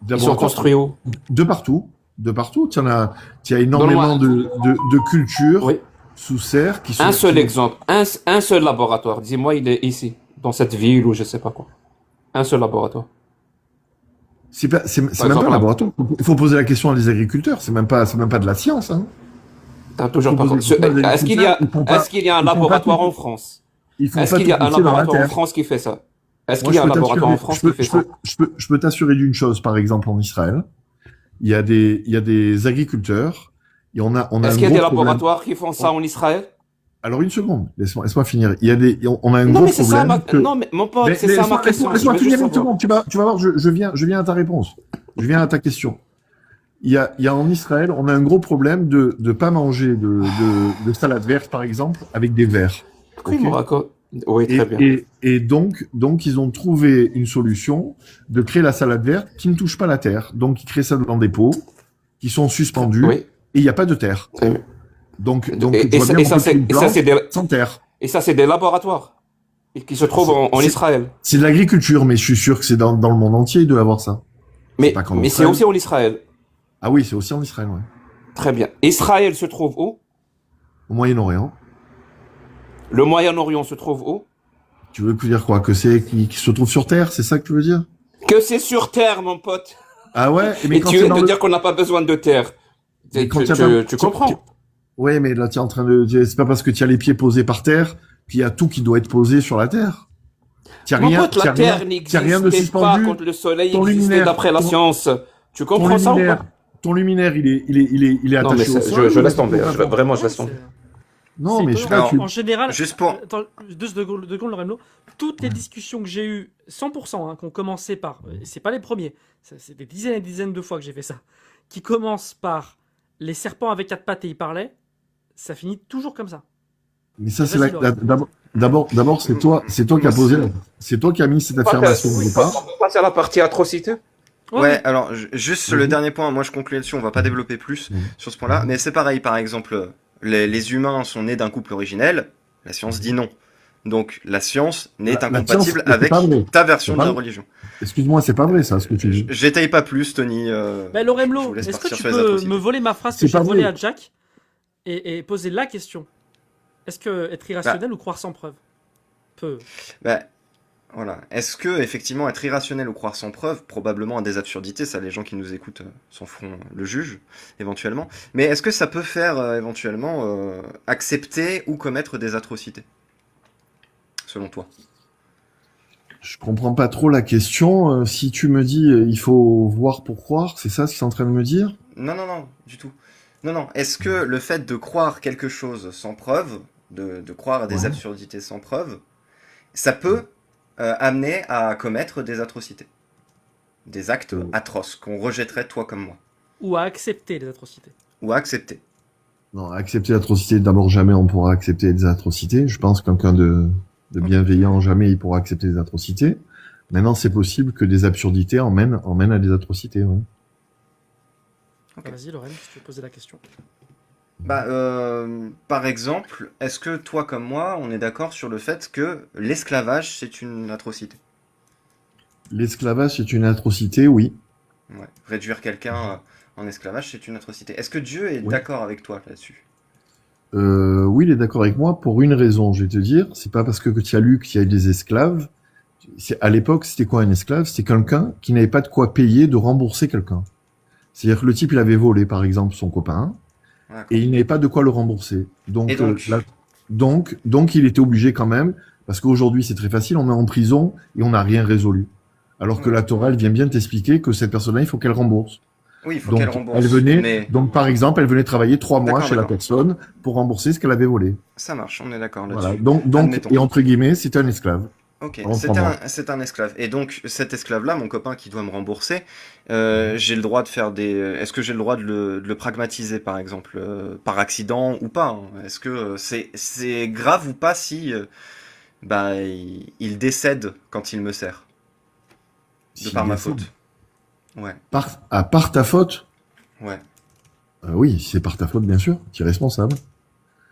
Ils sont Laboratoires construits où? de partout, de partout. Tu as énormément de cultures Oui. sous serre qui sont. Un seul exemple, un seul laboratoire. Dis-moi, il est ici, dans cette ville ou je sais pas quoi. Un seul laboratoire. C'est même pas exemple, un laboratoire. Il faut poser la question à des agriculteurs. C'est même pas de la science. Hein. T'as toujours Faut pas. poser la question à des agriculteurs. Est-ce qu'il y a un ils font pas laboratoire tout- en France? Ils font Est-ce pas qu'il y a tout un pousser dans la laboratoire en terre. France qui fait ça? Est-ce Moi, qu'il y a un laboratoire en France qui fait ça? je peux t'assurer d'une chose, par exemple, en Israël. Il y a des agriculteurs. Et on a Est-ce un qu'il y a gros des problème. laboratoires qui font ça en Israël? Alors, une seconde. Laisse-moi finir. On a un Non, gros mais c'est ça problème. Non, mais mon pote, Mais c'est ça ma laisse-moi question. laisse-moi Je veux finir juste une savoir. seconde. Tu vas voir, je viens à ta réponse. Je viens à ta question. Il y a en Israël, on a un gros problème de pas manger de salade verte, par exemple, avec des verres. Pourquoi il Ok. me raconte? Oui, Et, très bien. et donc, ils ont trouvé une solution de créer la salade verte qui ne touche pas la terre. Donc, ils créent ça dans des pots qui sont suspendus Oui. et il n'y a pas de terre. Très bien. Donc, Et tu vois ça, bien et ça, qu'on peut c'est créer une et ça, plante c'est des, sans terre. et ça, c'est des laboratoires et qui se trouvent en C'est- Israël. C'est de l'agriculture, mais je suis sûr que c'est dans le monde entier, il doit y avoir ça. Mais, pas qu'en mais c'est Israël. aussi en Israël. Ah oui, c'est aussi en Israël, ouais. Très bien. Israël se trouve où? Au Moyen-Orient. Le Moyen-Orient se trouve où? Tu veux dire quoi? Que c'est qui se trouve sur Terre, c'est ça que tu veux dire? Que c'est sur Terre, mon pote. Ah ouais? Mais Et quand tu c'est viens dans de le... dire qu'on n'a pas besoin de terre. Mais Tu, quand tu, il y a pas- tu comprends? Ouais, mais là, tu es en train de... C'est pas parce que tu as les pieds posés par terre, puis il y a tout qui doit être posé sur la Terre. Tu Mon pote, la Terre t'y a rien de n'existait pas suspendu. quand le Soleil Ton existait luminaire, d'après la ton- science. Tu Ton comprends ça ou luminaire, pas? ton luminaire, il est Non, mais attaché au ça- sol. je ou laisse est-ce tomber. qu'il est Je- pas- vraiment, je Ouais, laisse tomber. Non, c'est mais je sais étonnant. pas, Alors, En général, juste pour- attends, 2 secondes, Loremlo. Toutes les discussions que j'ai eues, 100%, qui ont commencé par, c'est pas les premiers, c'est des dizaines et des dizaines de fois que j'ai fait ça, qui commencent par les serpents avec 4 pattes et ils parlaient, ça finit toujours comme ça. Mais ça, c'est Vas-y, Laurent. d'abord, c'est toi qui as posé, c'est toi qui as mis cette affirmation au départ. On peut passer à la partie atrocité. Ouais, alors juste le Mhm. dernier point, moi je conclue là-dessus, on va pas développer plus Mhm. sur ce point-là, mais c'est pareil, par exemple, les humains sont nés d'un couple originel, la science dit non. Donc la science n'est La incompatible science, c'est avec pas vrai. ta version C'est de pas la vrai. religion. Excuse-moi, c'est pas vrai, ça, ce que tu dis. J'étaye pas plus, Tony. Ben, je Loremlo, vous laisse est-ce que partir tu sur les peux atrocités. me voler ma phrase que C'est j'ai pas volée vrai. à Jack et poser la question? Est-ce que être irrationnel ou croire sans preuve? Peu. Bah, voilà. Est-ce que, effectivement, être irrationnel ou croire sans preuve, probablement à des absurdités, ça les gens qui nous écoutent s'en feront le juge, éventuellement, mais est-ce que ça peut faire, éventuellement, accepter ou commettre des atrocités, selon toi? Je comprends pas trop la question. Si tu me dis, il faut voir pour croire, c'est ça ce que tu es en train de me dire? Non, non, non, du tout. Non, non. Est-ce que le fait de croire quelque chose sans preuve, de croire à des Ouais. absurdités sans preuve, ça peut amener à commettre des atrocités, des actes atroces qu'on rejetterait toi comme moi, Ou à accepter les atrocités. ou à accepter? Non, accepter l'atrocité, d'abord, jamais on pourra accepter des atrocités. Je pense que quelqu'un de bienveillant, jamais il pourra accepter des atrocités. Maintenant, c'est possible que des absurdités emmènent à des atrocités, oui. Ok. Vas-y, Lorraine, si tu veux poser la question. Bah, par exemple, est-ce que toi comme moi, on est d'accord sur le fait que l'esclavage, c'est une atrocité? L'esclavage, c'est une atrocité, oui. Ouais. Réduire quelqu'un en esclavage, c'est une atrocité. Est-ce que Dieu est Oui. d'accord avec toi là-dessus? Oui, il est d'accord avec moi pour une raison, je vais te dire. C'est pas parce que tu as lu qu'il y a eu des esclaves. À l'époque, c'était quoi un esclave? C'était quelqu'un qui n'avait pas de quoi payer, de rembourser quelqu'un. C'est-à-dire que le type, il avait volé, par exemple, son copain, D'accord. et il n'avait pas de quoi le rembourser. Donc, Et donc donc, il était obligé quand même, parce qu'aujourd'hui, c'est très facile, on met en prison et on n'a rien résolu. Alors que Ouais. la Torah, elle vient bien t'expliquer que cette personne-là, il faut qu'elle rembourse. Oui, il faut Donc, qu'elle rembourse. elle venait, Mais donc, par exemple, elle venait travailler 3 mois D'accord, chez la d'accord. personne pour rembourser ce qu'elle avait volé. ça marche, on est d'accord là-dessus. Voilà. Donc, Admettons. et entre guillemets, c'est un esclave. Ok, pendant 3 mois. c'est un esclave. Et donc, cet esclave-là, mon copain qui doit me rembourser, j'ai le droit de faire des. Est-ce que j'ai le droit de le pragmatiser, par exemple, par accident ou pas, hein? Est-ce que c'est grave ou pas si bah, il décède quand il me sert, de S'il par ma décède, faute? Ouais, à part ta faute, ouais, oui, si c'est par ta faute, bien sûr, tu es responsable.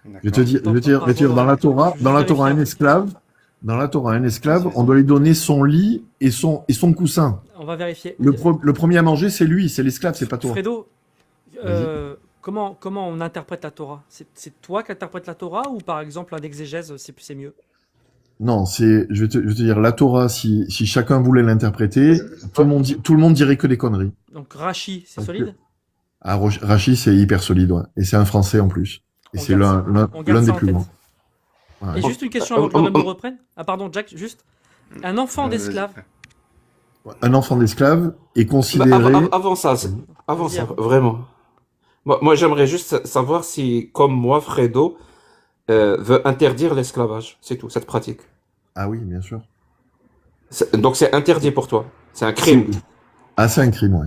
d'accord. Je vais te dire, dans la Torah, Je vais juste vérifier un truc. dans la Torah, un esclave, Vas-y, on vas-y. doit lui donner son lit et son coussin. On va vérifier. Le premier à manger, c'est lui, c'est l'esclave, c'est pas toi. Fredo, Vas-y. comment on interprète la Torah? C'est toi qui interprètes la Torah ou par exemple un exégèse, c'est mieux? Non, je vais te dire, la Torah, si chacun voulait l'interpréter, tout le monde dirait que des conneries. Donc Rashi, c'est Parce que- solide? Ah, Rachi, c'est hyper solide, ouais. Et c'est un français en plus. Et On c'est garde on garde l'un ça des en plus tête. grands. Ouais. Et juste une question avant que l'homme nous reprenne. Ah pardon, Jack, juste. Un enfant Vas-y. d'esclave. Un enfant d'esclave est Bah, considéré. avant ça, avant Vas-y, ça, avant. vraiment. Moi, j'aimerais juste savoir si, comme moi, Fredo, veut interdire l'esclavage. C'est tout, cette pratique. Ah oui, bien sûr. Donc c'est interdit pour toi. C'est un crime. Ah, c'est un crime, ouais.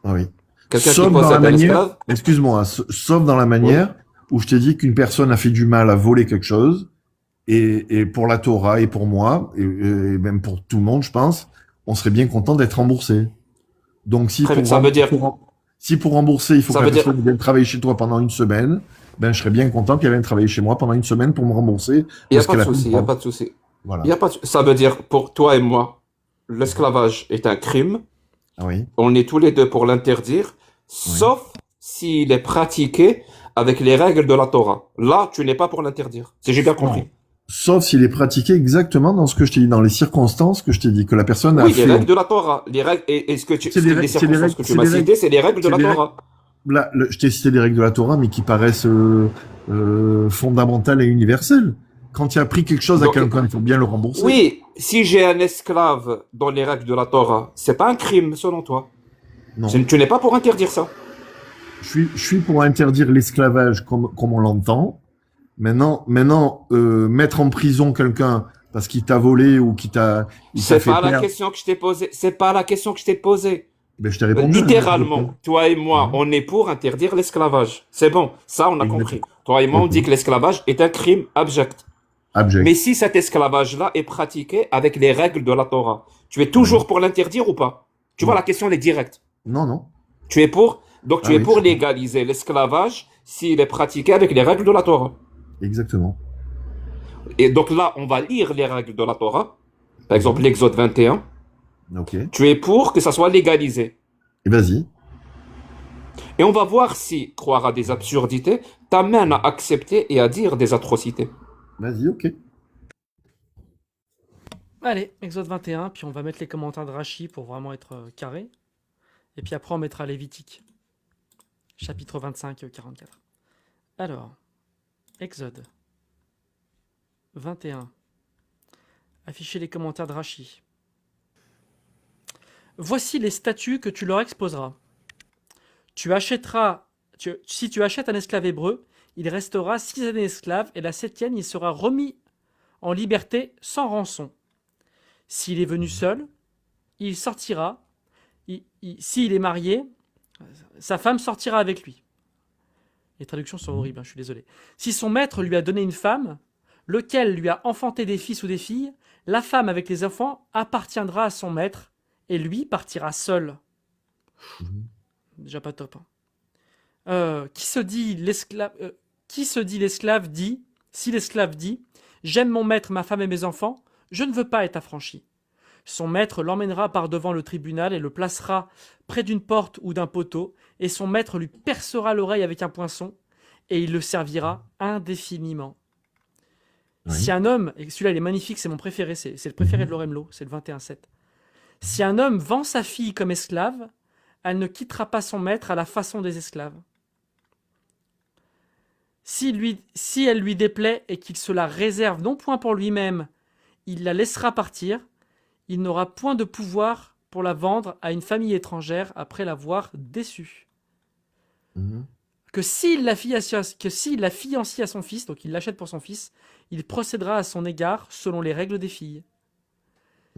Ah oui. Quelqu'un qui Sauf dans la possède un manière, esclave, excuse-moi, sauf dans la manière où je t'ai dit qu'une personne a fait du mal à voler quelque chose, et pour la Torah et pour moi, et même pour tout le monde, je pense, on serait bien content d'être remboursé. Donc si Très pour, bien, ça veut dire- si pour rembourser, il faut Ça que la veut dire- personne vienne travailler chez toi pendant une semaine, ben je serais bien content qu'elle vienne travailler chez moi pendant une semaine pour me rembourser. il n'y a parce pas de qu'elle a souci, fait il n'y a une pas de souci. Voilà. Il y a pas de- Ça veut dire, pour toi et moi, l'esclavage est un crime. Ah oui. On est tous les deux pour l'interdire, sauf s'il est pratiqué avec les règles de la Torah. Là, tu n'es pas pour l'interdire. Si j'ai bien compris. Sauf s'il est pratiqué exactement dans ce que je t'ai dit, dans les circonstances que je t'ai dit, que la personne a Oui, les fait. règles de la Torah. Les règles, et ce que tu, C'est des les règles- c'est des circonstances règles- que tu c'est m'as des citées, c'est les règles de c'est la des Torah. Là, je t'ai cité des règles de la Torah, mais qui paraissent fondamentales et universelles. Quand tu as pris quelque chose Donc, à quelqu'un, il faut bien le rembourser. Oui, si j'ai un esclave dans les règles de la Torah, c'est pas un crime selon toi. Non. Tu n'es pas pour interdire ça. Je suis pour interdire l'esclavage comme on l'entend. Maintenant, mettre en prison quelqu'un parce qu'il t'a volé ou il t'a C'est fait pas la perdre. question que je t'ai posée. C'est pas la question que je t'ai posée. Ben, je t'ai répondu. Littéralement, toi et moi, Mhm. on est pour interdire l'esclavage. C'est bon, ça on a Exactement. compris. Toi et moi, on Ok. dit que l'esclavage est un crime abject. Abject. Mais si cet esclavage-là est pratiqué avec les règles de la Torah, tu es toujours pour l'interdire ou pas? Tu vois, Non. la question elle est directe. Non, non. Tu es pour, donc tu Ah es oui, pour je- légaliser l'esclavage s'il est pratiqué avec les règles de la Torah. Exactement. Et donc là, on va lire les règles de la Torah. Par exemple, l'Exode 21. Ok. Et Tu es pour que ça soit légalisé. vas-y. Et on va voir si croire à des absurdités t'amène à accepter et à dire des atrocités. Vas-y, ok. Allez, Exode 21, puis on va mettre les commentaires de Rashi pour vraiment être carré. Et puis après, on mettra Lévitique. Chapitre 25, 44. Alors, Exode 21. Affichez les commentaires de Rashi. Voici les statuts que tu leur exposeras. Si tu achètes un esclave hébreu, il restera 6 années esclave et la 7e, il sera remis en liberté sans rançon. S'il est venu seul, il sortira. S'il est marié, sa femme sortira avec lui. Les traductions sont horribles, hein, je suis désolé. Si son maître lui a donné une femme, lequel lui a enfanté des fils ou des filles, la femme avec les enfants appartiendra à son maître et lui partira seul. Déjà pas top. Hein. Qui se dit l'esclave dit, si l'esclave dit, j'aime mon maître, ma femme et mes enfants, je ne veux pas être affranchi. Son maître l'emmènera par devant le tribunal et le placera près d'une porte ou d'un poteau, et son maître lui percera l'oreille avec un poinçon, et il le servira indéfiniment. Oui. Si un homme, et celui-là il est magnifique, c'est mon préféré, c'est le préféré de Loremlo, c'est le 21-7. Si un homme vend sa fille comme esclave, elle ne quittera pas son maître à la façon des esclaves. Si elle lui déplaît et qu'il se la réserve non point pour lui-même, il la laissera partir, il n'aura point de pouvoir pour la vendre à une famille étrangère après l'avoir déçue. Mhm. Que s'il la fiancie à son fils, donc il l'achète pour son fils, il procédera à son égard selon les règles des filles.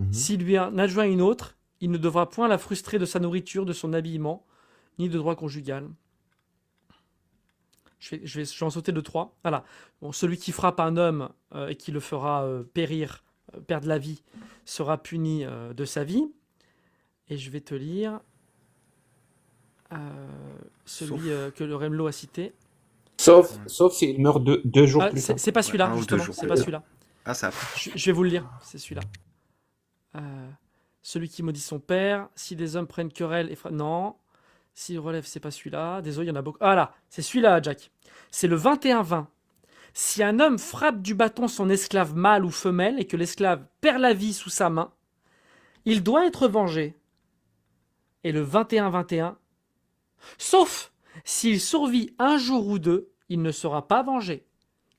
Mhm. S'il lui en adjoint une autre, il ne devra point la frustrer de sa nourriture, de son habillement, ni de droit conjugal. Je vais en sauter de 3. Voilà. Bon, celui qui frappe un homme et qui le fera périr, perdre la vie, sera puni de sa vie. Et je vais te lire celui que le Remlo a cité. Sauf s'il meurt deux jours plus tard. C'est pas celui-là, un ou deux justement. jours C'est plus pas tard. celui-là. Ah, ça. Je vais vous le lire. C'est celui-là. Celui qui maudit son père. Si des hommes prennent querelle et non. S'il relève, c'est pas celui-là. Désolé, il y en a beaucoup. Ah là, c'est celui-là, Jack. C'est le 21-20. Si un homme frappe du bâton son esclave mâle ou femelle et que l'esclave perd la vie sous sa main, il doit être vengé. Et le 21-21, sauf s'il survit un jour ou deux, il ne sera pas vengé,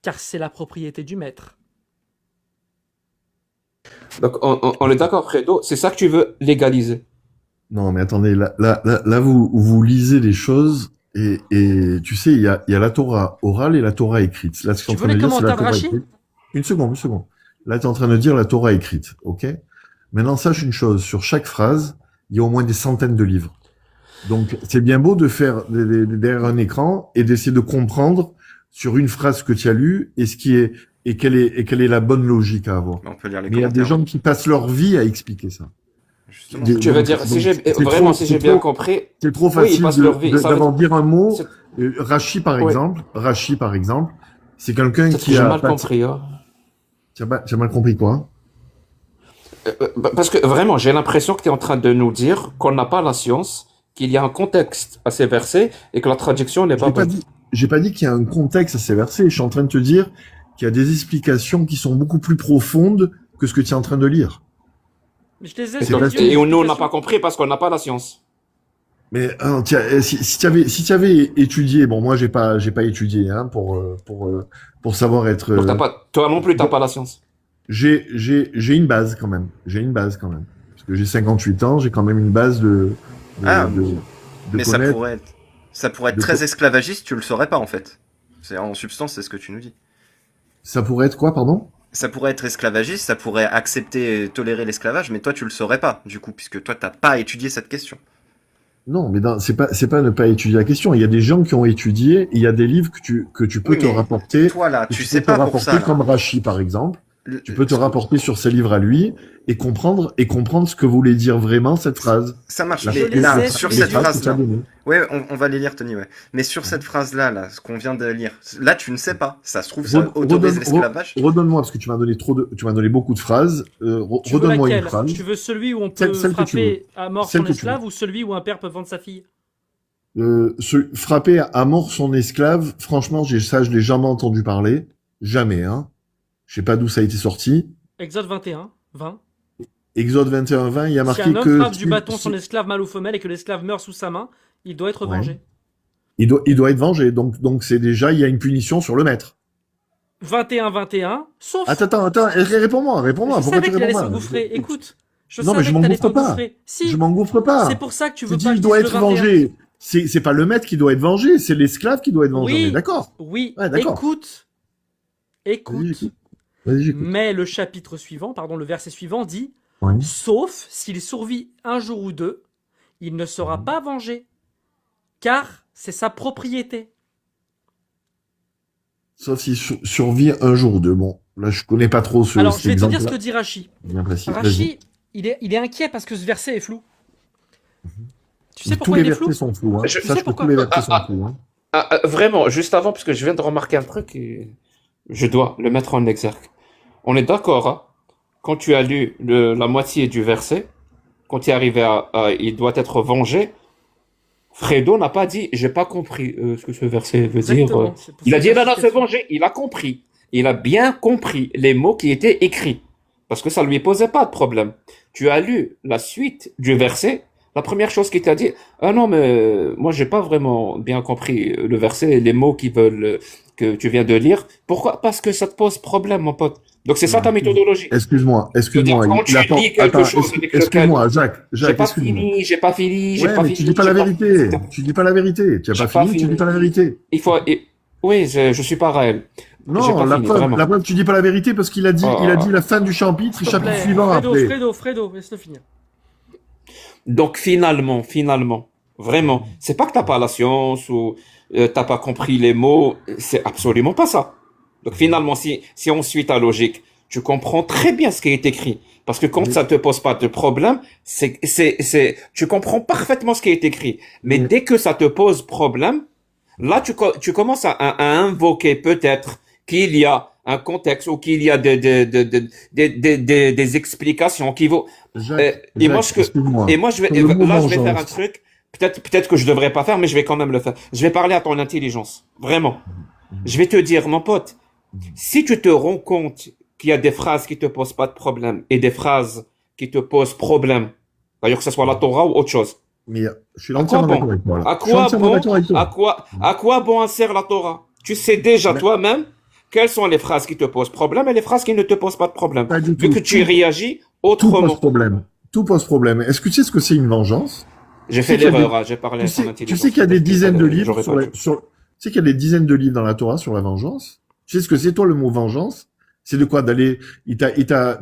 car c'est la propriété du maître. Donc, on est d'accord, Fredo, c'est ça que tu veux légaliser. Non, mais attendez, là vous lisez des choses et tu sais, il y a la Torah orale et la Torah écrite. Là, ce que je suis Tu en veux train les de dire, c'est la commentaires de Torah Rachi ? écrite. Une seconde. Là, tu es en train de dire la Torah écrite, ok? Maintenant, sache une chose, sur chaque phrase, il y a au moins des centaines de livres. Donc, c'est bien beau de faire derrière un écran et d'essayer de comprendre sur une phrase que tu as lue et quelle est la bonne logique à avoir. On peut lire les Mais il y a des commentaires. gens qui passent leur vie à expliquer ça. Justement. Des- Tu veux donc- dire, donc, si j'ai c'est vraiment, trop- si c'est j'ai bien trop- compris, C'est trop Oui, ils facile passent leur vie. Ça veut d'abord dire un mot. c'est- Rachi, par Oui. exemple. Rachi, par exemple. C'est quelqu'un peut-être que qui j'ai a... mal compris. Hein. Tu as mal compris quoi? Parce que vraiment, j'ai l'impression que tu es en train de nous dire qu'on n'a pas la science, qu'il y a un contexte à ces versets et que la traduction n'est pas bonne. J'ai pas dit qu'il y a un contexte à ces versets. Je suis en train de te dire qu'il y a des explications qui sont beaucoup plus profondes que ce que tu es en train de lire. Mais je les ai C'est sur pas- les yeux, Et les nous, on n'a explications. pas compris parce qu'on n'a pas la science. Mais si tu avais étudié, bon, moi j'ai pas étudié hein, pour savoir être. Donc, toi non plus, tu n'as pas la science. J'ai une base quand même. Parce que j'ai 58 ans, j'ai quand même une base de Ah, de Mais ça connaître. pourrait être de très co- esclavagiste, tu le saurais pas en fait. C'est en substance, c'est ce que tu nous dis. Ça pourrait être quoi, pardon? Ça pourrait être esclavagiste, ça pourrait accepter et tolérer l'esclavage, mais toi tu le saurais pas, du coup, puisque toi t'as pas étudié cette question. Non, mais c'est pas ne pas étudier la question. Il y a des gens qui ont étudié, et il y a des livres que tu peux Oui, te mais rapporter. Toi là, que tu peux sais te pas pour rapporter ça. Là. comme Rachi, par exemple. Le- Tu peux te rapporter sur ses livres à lui et comprendre ce que voulait dire vraiment cette phrase. Ça marche, La- mais les là, ai sur sous cette les yeux. phrase que tu as phrase-là. donnée. Ouais, on va les lire, Tony, ouais. Mais sur cette phrase-là, là, ce qu'on vient de lire, là, tu ne sais pas. Ça se trouve, ça autorise l'esclavage. Redonne-moi, parce que tu m'as donné beaucoup de phrases. Tu veux Redonne-moi une laquelle? phrase. Tu veux celui où on Celle- peut celle que tu frapper à mort Celle son que tu esclave ou celui où un père peut vendre sa fille? Frapper à mort son esclave, franchement, je l'ai jamais entendu parler. Jamais, hein. Je sais pas d'où ça a été sorti. Exode 21, 20. Exode 21-20, il y a Si marqué un homme que... frappe du bâton son esclave mâle ou femelle et que l'esclave meurt sous sa main, il doit être Ouais. vengé. Il doit être vengé. Donc c'est déjà, il y a une punition sur le maître. 21-21, sauf... Attends, réponds-moi. je Pourquoi savais tu qu'il allait réponds pas? s'engouffrer. Écoute, je Non, mais savais je que t'allais m'engouffre pas. t'engouffrer. Si, Je m'engouffre pas. c'est pour ça que tu Tu veux dis, pas que il je doit dise être le 21. vengé. C'est pas le maître qui doit être vengé, c'est l'esclave qui doit être vengé. Oui. On est d'accord. Oui, Ouais, d'accord. écoute. Vas-y, j'écoute. Mais le chapitre suivant, pardon, le verset suivant dit Ouais. sauf s'il survit un jour ou deux, il ne sera pas vengé, car c'est sa propriété. Sauf s'il survit un jour ou deux. Bon, là, je connais pas trop Alors, cet je vais te dire ce exemple-là. que dit Rachi. Bien précis. Vas-y. Rachi, il est inquiet parce que ce verset est flou. Tu sais Tous pourquoi les il est versets flou? sont flous. Hein. Je- Tu Sache sais que pourquoi? tous les versets sont flous. Hein. Vraiment, juste avant, parce que je viens de remarquer un truc et je dois le mettre en exergue. On est d'accord, hein? Quand tu as lu la moitié du verset, quand tu es arrivé il doit être vengé, Fredo n'a pas dit, j'ai pas compris ce que ce verset veut dire. Exactement. C'est pour Il ça a dit, que non, non, je c'est t'ai fait. vengé. Il a compris. Il a bien compris les mots qui étaient écrits. Parce que ça lui posait pas de problème. Tu as lu la suite du verset. La première chose qu'il t'a dit, ah non, mais moi, j'ai pas vraiment bien compris le verset, les mots que tu viens de lire. Pourquoi? Parce que ça te pose problème, mon pote. Donc, c'est ça ta méthodologie. Excuse-moi. Quand tu attends, dis quelque attends, chose avec excuse-moi, Jacques, J'ai pas excuse-moi. fini, j'ai pas fini, j'ai Ouais, pas mais fini. tu dis pas la j'ai vérité. Tu dis pas la vérité. Tu as J'ai pas pas fini, tu fini. dis pas la vérité. Oui, je suis pas réel. J'ai Non, pas fini, vraiment. la preuve, tu dis pas la vérité parce qu'il a dit, il a dit la fin du chapitre, S'il te chapitre plaît, suivant après. Fredo, laisse-le finir. Donc finalement, vraiment, c'est pas que t'as pas la science ou t'as pas compris les mots, c'est absolument pas ça. Donc finalement, si on suit ta logique, tu comprends très bien ce qui est écrit. Parce que quand Oui. ça te pose pas de problème, tu comprends parfaitement ce qui est écrit. Mais Oui. dès que ça te pose problème, là, tu commences à invoquer peut-être qu'il y a un contexte ou qu'il y a des explications qui vont. Et moi, excuse-moi. et moi, je vais Sur le mot là, je vais faire un vengeance. truc. Peut-être que je devrais pas faire, mais je vais quand même le faire. Je vais parler à ton intelligence, vraiment. Je vais te dire, mon pote, si tu te rends compte qu'il y a des phrases qui te posent pas de problème et des phrases qui te posent problème, d'ailleurs que ce soit la Torah ou autre chose. Mais je suis À quoi entièrement bon? d'accord avec toi. Là. À Je suis quoi entièrement bon? d'accord avec toi. À quoi bon sert la Torah? Tu sais déjà Mais- toi-même quelles sont les phrases qui te posent problème et les phrases qui ne te posent pas de problème. Pas du Vu tout. que tu réagis Tout pose autrement. problème. Tout pose problème. Est-ce que tu sais ce que c'est une vengeance? J'ai fait Tu sais qu'il y a l'erreur, hein, j'ai parlé à Tu son sais, intelligence. qu'il y a des dizaines de livres J'aurais sur, pas la- dû. sur, tu sais qu'il y a des dizaines de livres dans la Torah sur la vengeance. Tu sais ce que c'est, toi, le mot vengeance? C'est de quoi?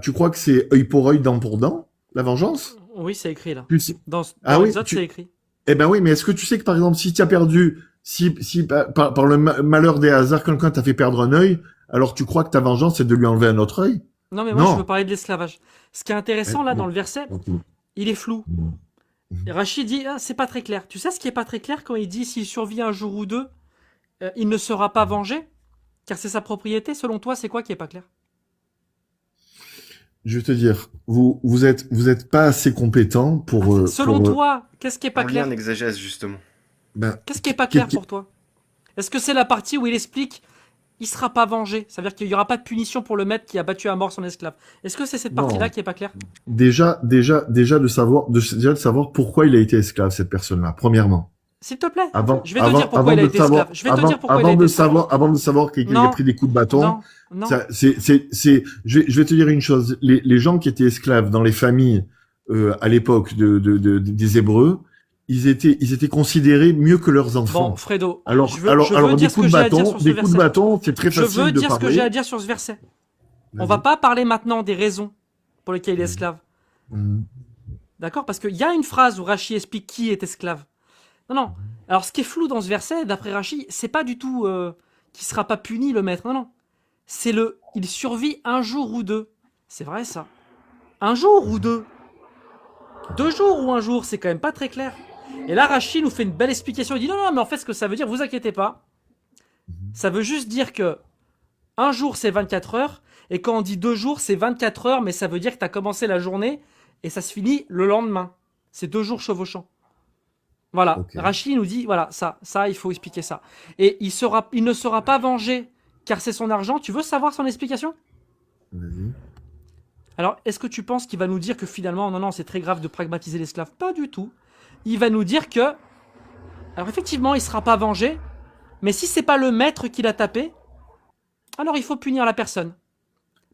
Tu crois que c'est œil pour œil, dent pour dent? La vengeance? Oui, c'est écrit là. Tu sais- Dans Ah oui, Exode, c'est écrit. Eh ben oui, mais est-ce que tu sais que par exemple, si tu as perdu, si par le malheur des hasards, quelqu'un t'a fait perdre un œil, alors tu crois que ta vengeance c'est de lui enlever un autre œil? Non, mais moi, Non. je veux parler de l'esclavage. Ce qui est intéressant là Ouais, dans bon. le verset, Ok. il est flou. Et Rachid dit, ah, c'est pas très clair. Tu sais ce qui est pas très clair quand il dit s'il survit un jour ou deux, il ne sera pas vengé, car c'est sa propriété. Selon toi, c'est quoi qui est pas clair? Je vais te dire, vous êtes pas assez compétent pour. Selon toi, qu'est-ce qui est pas On lit clair? un exégèse, justement. Ben, Qu'est-ce qui est pas clair Qu'est-ce qui- pour toi? Est-ce que c'est la partie où il explique il sera pas vengé? Ça veut dire qu'il y aura pas de punition pour le maître qui a battu à mort son esclave. Est-ce que c'est cette Non. partie-là qui est pas claire? déjà de savoir pourquoi il a été esclave cette personne-là. Premièrement. S'il te plaît. Avant, Je vais te dire pourquoi il a été esclave. Je vais te dire pourquoi il a été esclave. Avant de savoir qu'il Non. a pris des coups de bâton, Non, non. je vais te dire une chose. Les gens qui étaient esclaves dans les familles à l'époque des Hébreux, ils étaient considérés mieux que leurs enfants. Bon, Fredo, Alors, je veux des dire ce coups que de j'ai à dire bâton, sur ce des coups de verset. bâton, c'est très Je facile veux de dire ce que parler. j'ai à dire sur ce verset. On Vas-y. va pas parler maintenant des raisons pour lesquelles il est esclave. Mhm. D'accord? Parce qu'il y a une phrase où Rachi explique qui est esclave. Non, non. Alors, ce qui est flou dans ce verset, d'après Rachi, c'est pas du tout qu'il sera pas puni, le maître. Non, non. C'est il survit un jour ou deux. C'est vrai, ça. Un jour ou deux. 2 jours ou un jour, c'est quand même pas très clair. Et là, Rachi nous fait une belle explication. Il dit non, non, mais en fait, ce que ça veut dire, vous inquiétez pas. Ça veut juste dire que un jour, c'est 24 heures. Et quand on dit 2 jours, c'est 24 heures, mais ça veut dire que tu as commencé la journée et ça se finit le lendemain. C'est 2 jours chevauchants. Voilà. Ok. Rachid nous dit, voilà, ça, il faut expliquer ça. Et il ne sera pas vengé car c'est son argent. Tu veux savoir son explication? Vas-y. Alors, est-ce que tu penses qu'il va nous dire que finalement, non, non, c'est très grave de pragmatiser l'esclave? Pas du tout. Il va nous dire que, alors effectivement, il ne sera pas vengé, mais si c'est pas le maître qui l'a tapé, alors il faut punir la personne.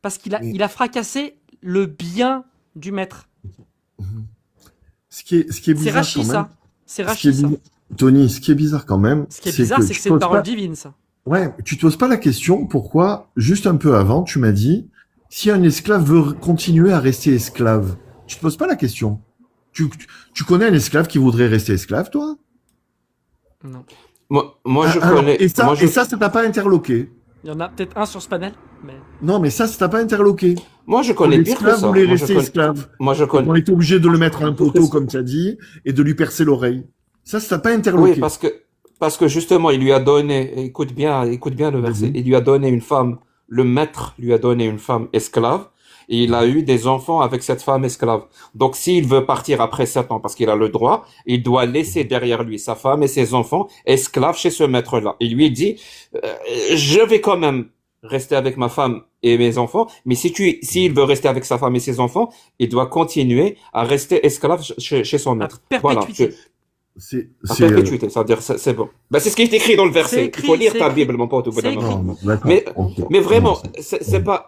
Parce il a fracassé le bien du maître. Ce qui est C'est bizarre Rachi, quand même. ça. C'est Ce qui est Rachi, ça. Tony, ce qui est bizarre quand même, Ce qui est bizarre, c'est que tu c'est une poses parole pas- divine, ça. Ouais, tu te poses pas la question pourquoi, juste un peu avant, tu m'as dit, si un esclave veut continuer à rester esclave, tu te poses pas la question. Tu connais un esclave qui voudrait rester esclave, toi? Non. Moi, je Alors, connais. et ça, moi, je- ça t'a pas interloqué. Il y en a peut-être un sur ce panel, mais Non, mais ça t'a pas interloqué. Moi, je connais pire que L'esclave ça. voulait Moi, je rester connais- esclave. Moi, je connais. On était obligé de le mettre à un poteau, comme tu as dit, et de lui percer l'oreille. Ça t'a pas interloqué. Oui, parce que justement, il lui a donné, écoute bien le verset, Vas-y. il lui a donné une femme, le maître lui a donné une femme esclave, et il a eu des enfants avec cette femme esclave. Donc, s'il veut partir après 7 ans, parce qu'il a le droit, il doit laisser derrière lui sa femme et ses enfants esclaves chez ce maître-là. Il lui dit, je vais quand même rester avec ma femme et mes enfants, mais s'il veut rester avec sa femme et ses enfants, il doit continuer à rester esclave chez son maître. Voilà. perpétuité. C'est, À c'est, perpétuité, c'est-à-dire c'est bon. Ben, c'est ce qui est écrit dans le C'est verset. écrit, Il faut lire c'est ta écrit. Bible, mon pote, au bout d'un C'est moment. non, d'accord. Mais- Ok. Mais vraiment, Non, c'est pas.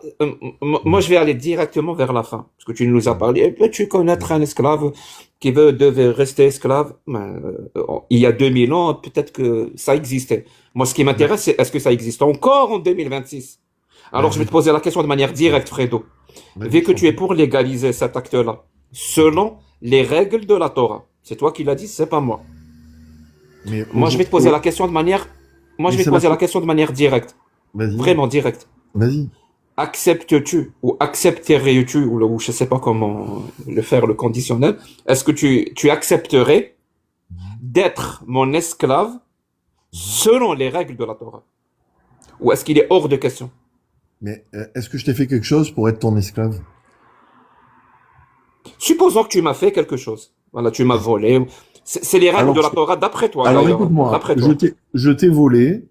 Moi, je vais aller directement vers la fin, parce que tu nous as parlé. Tu connaître un esclave. qui devait rester esclave, il y a 2000 ans, peut-être que ça existait. Moi, ce qui m'intéresse, c'est est-ce que ça existe encore en 2026? Alors, je vais te poser la question de manière directe, Fredo. Vu que tu es pour légaliser cet acte-là, selon les règles de la Torah, c'est toi qui l'as dit, c'est pas moi. Mais Moi, je vais te poser la question de manière, la question de manière directe, Vas-y. vraiment directe. Vas-y. Acceptes-tu ou accepterais-tu, ou je sais pas comment le faire, le conditionnel, est-ce que tu accepterais d'être mon esclave selon les règles de la Torah? Ou est-ce qu'il est hors de question? Mais est-ce que je t'ai fait quelque chose pour être ton esclave? Supposons que tu m'as fait quelque chose. Voilà, tu m'as volé. C'est les règles Alors, de la Torah d'après toi. Alors d'ailleurs. écoute-moi, D'après toi. je t'ai volé,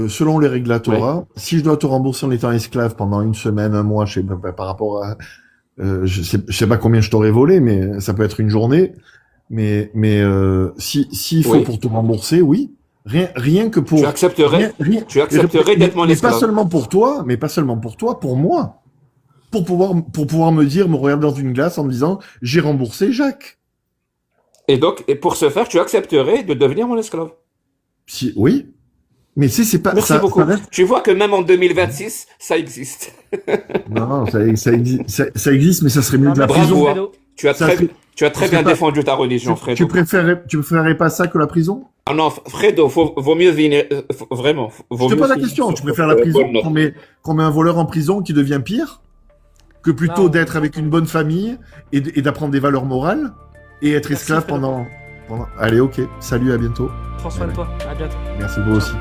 selon les règles de la Torah. Si je dois te rembourser en étant esclave pendant une semaine, un mois, je sais pas, par rapport à, je sais pas combien je t'aurais volé, mais ça peut être une journée. Mais s'il faut Oui. pour te rembourser, oui. Rien que pour. Tu accepterais, tu accepterais d'être mon mais esclave. pas seulement pour toi, pour moi. Pour pouvoir me regarder dans une glace en me disant, j'ai remboursé Jacques. Et donc, pour ce faire, tu accepterais de devenir mon esclave. Si, oui. Mais c'est pas, Merci ça beaucoup. reste- Tu vois que même en 2026, ça existe. Non, ça existe, mais ça serait mieux Non, que la merci, Bravo, prison. hein. Fredo. Tu as Ça très, serait- tu as très ça bien serait pas- défendu ta religion, Tu Fredo. préférerais pas ça que la prison? Ah non, Fredo, vaut mieux venir, vraiment. Vaut Je te mieux pose la finir question. sur- Tu préfères la prison bonne note. qu'on met un voleur en prison qui devient pire que plutôt Non. d'être avec une bonne famille et d'apprendre des valeurs morales et être Merci, esclave Fredo. pendant... Allez, ok. Salut, à bientôt. Prends soin de toi. À bientôt. Merci vous aussi.